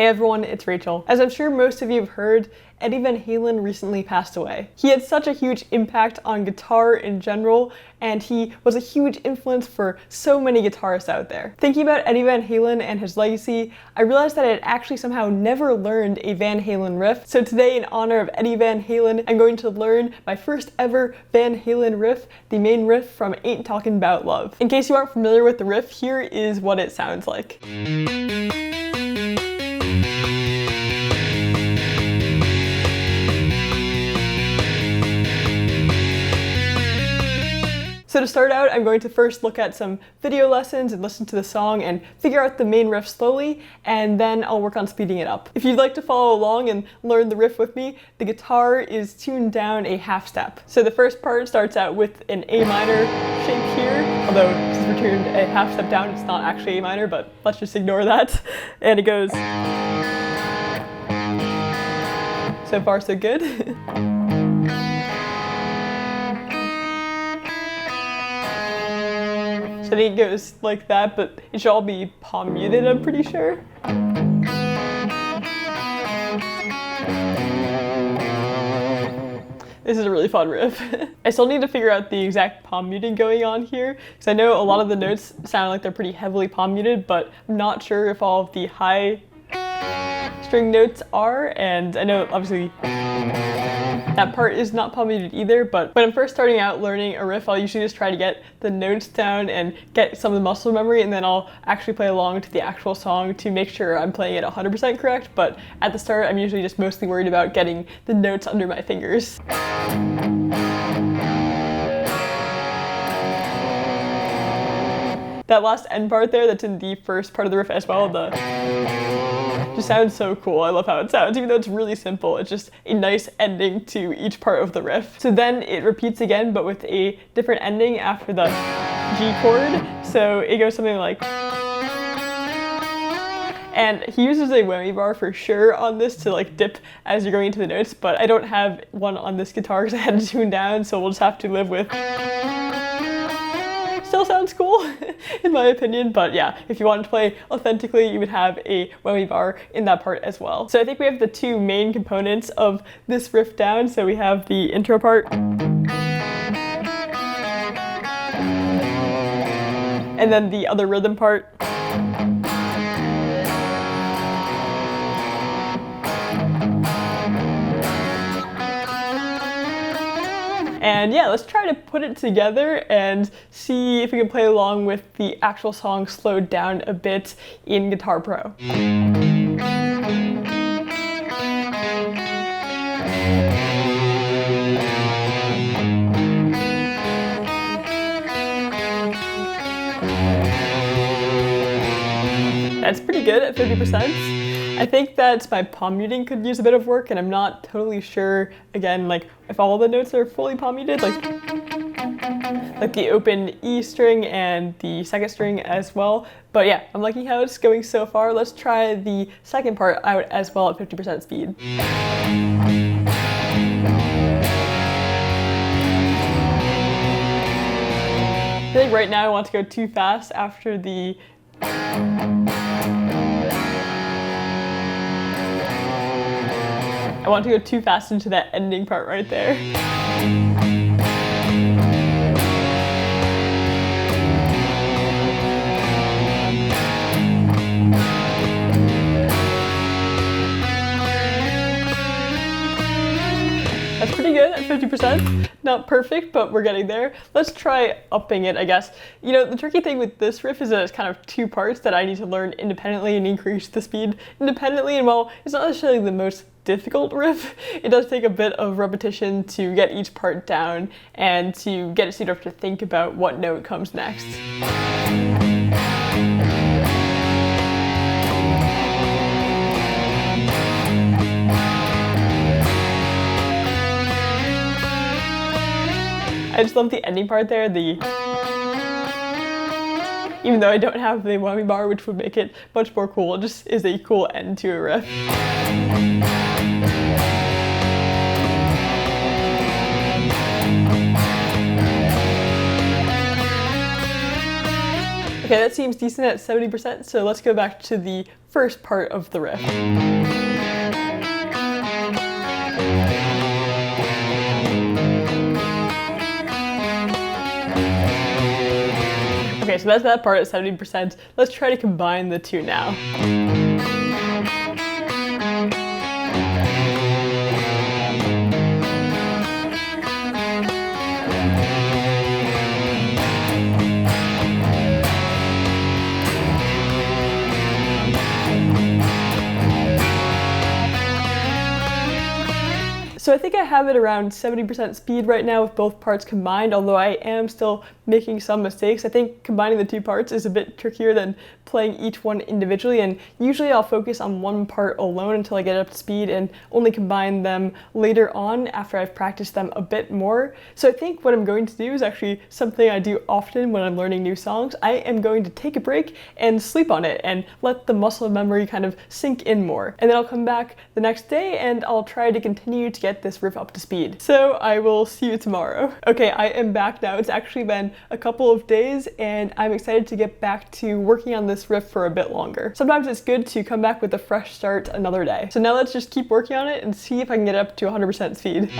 Hey everyone, it's Rachel. As I'm sure most of you have heard, Eddie Van Halen recently passed away. He had such a huge impact on guitar in general, and he was a huge influence for so many guitarists out there. Thinking about Eddie Van Halen and his legacy, I realized that I had actually somehow never learned a Van Halen riff. So today, in honor of Eddie Van Halen, I'm going to learn my first ever Van Halen riff, the main riff from Ain't Talkin, Bout Love. In case you aren't familiar with the riff, here is what it sounds like. So to start out, I'm going to first look at some video lessons and listen to the song and figure out the main riff slowly, and then I'll work on speeding it up. If you'd like to follow along and learn the riff with me, the guitar is tuned down a half step. So the first part starts out with an A minor shape here, although since we're tuned a half step down, it's not actually A minor, but let's just ignore that. And it goes... So far so good. I think it goes like that, but it should all be palm muted, I'm pretty sure. This is a really fun riff. I still need to figure out the exact palm muting going on here, because I know a lot of the notes sound like they're pretty heavily palm muted, but I'm not sure if all of the high string notes are, and I know obviously that part is not palm muted either, but when I'm first starting out learning a riff, I'll usually just try to get the notes down and get some of the muscle memory, and then I'll actually play along to the actual song to make sure I'm playing it 100% correct, but at the start I'm usually just mostly worried about getting the notes under my fingers. That last end part there that's in the first part of the riff as well, just sounds so cool. I love how it sounds, even though it's really simple. It's just a nice ending to each part of the riff. So then it repeats again, but with a different ending after the G chord. So it goes something like... And he uses a whammy bar for sure on this to like dip as you're going into the notes, but I don't have one on this guitar because I had to tune down, so we'll just have to live with... Still sounds cool, in my opinion, but yeah, if you wanted to play authentically, you would have a whammy bar in that part as well. So I think we have the two main components of this riff down. So we have the intro part, and then the other rhythm part. And yeah, let's try to put it together and see if we can play along with the actual song slowed down a bit in Guitar Pro. That's pretty good at 50%. I think that my palm muting could use a bit of work, and I'm not totally sure, again, like if all the notes are fully palm muted, like the open E string and the second string as well. But yeah, I'm liking how it's going so far. Let's try the second part out as well at 50% speed. I think right now I want to go too fast after the... I want to go too fast into that ending part right there. That's pretty good at 50%. Not perfect, but we're getting there. Let's try upping it, I guess. You know, the tricky thing with this riff is that it's kind of two parts that I need to learn independently and increase the speed independently. And while it's not necessarily the most difficult riff, it does take a bit of repetition to get each part down and to get it so you don't have to think about what note comes next. I just love the ending part there, even though I don't have the whammy bar, which would make it much more cool, it just is a cool end to a riff. Okay, that seems decent at 70%, so let's go back to the first part of the riff. Okay, so that's that part at 70%. Let's try to combine the two now. So I think I have it around 70% speed right now with both parts combined, although I am still making some mistakes. I think combining the two parts is a bit trickier than playing each one individually, and usually I'll focus on one part alone until I get up to speed and only combine them later on after I've practiced them a bit more. So I think what I'm going to do is actually something I do often when I'm learning new songs. I am going to take a break and sleep on it and let the muscle memory kind of sink in more. And then I'll come back the next day and I'll try to continue to get this riff up to speed. So I will see you tomorrow. Okay, I am back now. It's actually been a couple of days and I'm excited to get back to working on this riff for a bit longer. Sometimes it's good to come back with a fresh start another day. So now let's just keep working on it and see if I can get up to 100% speed.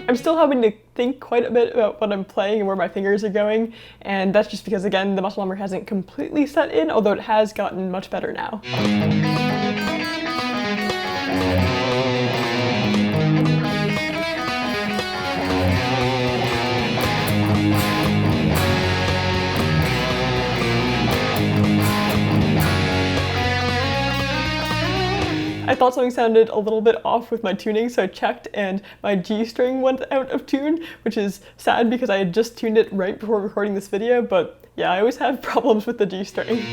I'm still having to think quite a bit about what I'm playing and where my fingers are going, and that's just because, again, the muscle memory hasn't completely set in, although it has gotten much better now. I thought something sounded a little bit off with my tuning, so I checked and my G string went out of tune, which is sad because I had just tuned it right before recording this video, but yeah, I always have problems with the G string.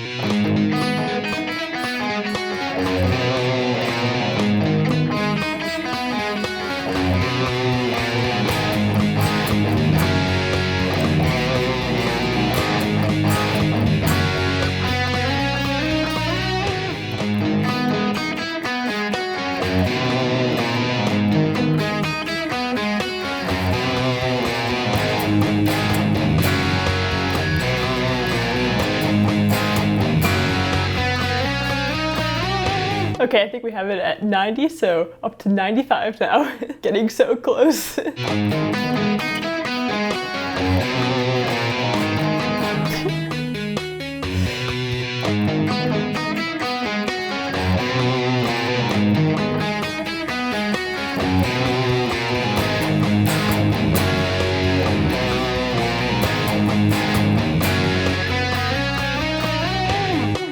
Okay, I think we have it at 90, so up to 95 now. Getting so close.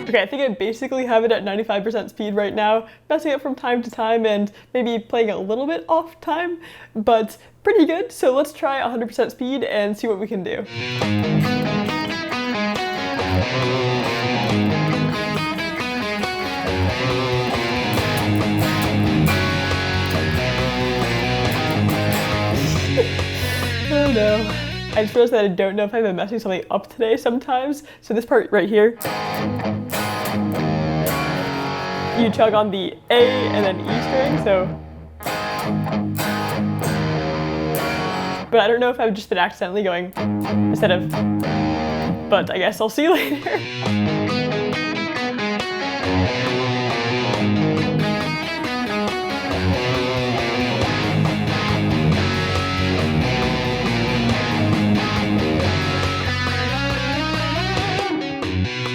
Okay, I think I basically have it at 95% speed right now, messing up from time to time and maybe playing a little bit off time, but pretty good. So let's try 100% speed and see what we can do. Oh no. I just realized that I don't know if I've been messing something up today sometimes. So this part right here, you chug on the A and then E string, so. But I don't know if I've just been accidentally going instead of, but I guess I'll see you later.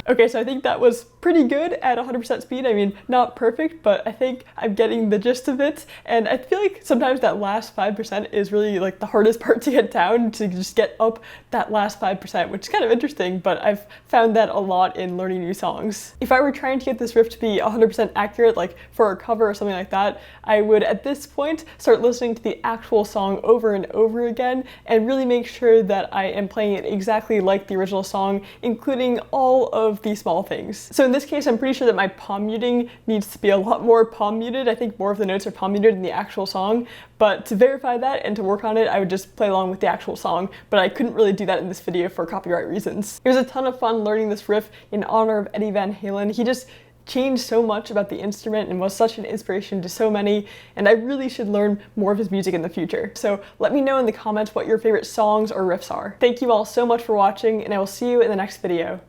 Okay, so I think that was pretty good at 100% speed. I mean, not perfect, but I think I'm getting the gist of it. And I feel like sometimes that last 5% is really like the hardest part to get down, to just get up that last 5%, which is kind of interesting, but I've found that a lot in learning new songs. If I were trying to get this riff to be 100% accurate, like for a cover or something like that, I would at this point start listening to the actual song over and over again and really make sure that I am playing it exactly like the original song, including all of the small things. So in this case, I'm pretty sure that my palm muting needs to be a lot more palm muted. I think more of the notes are palm muted in the actual song, but to verify that and to work on it, I would just play along with the actual song, but I couldn't really do that in this video for copyright reasons. It was a ton of fun learning this riff in honor of Eddie Van Halen. He just changed so much about the instrument and was such an inspiration to so many, and I really should learn more of his music in the future. So let me know in the comments what your favorite songs or riffs are. Thank you all so much for watching, and I will see you in the next video.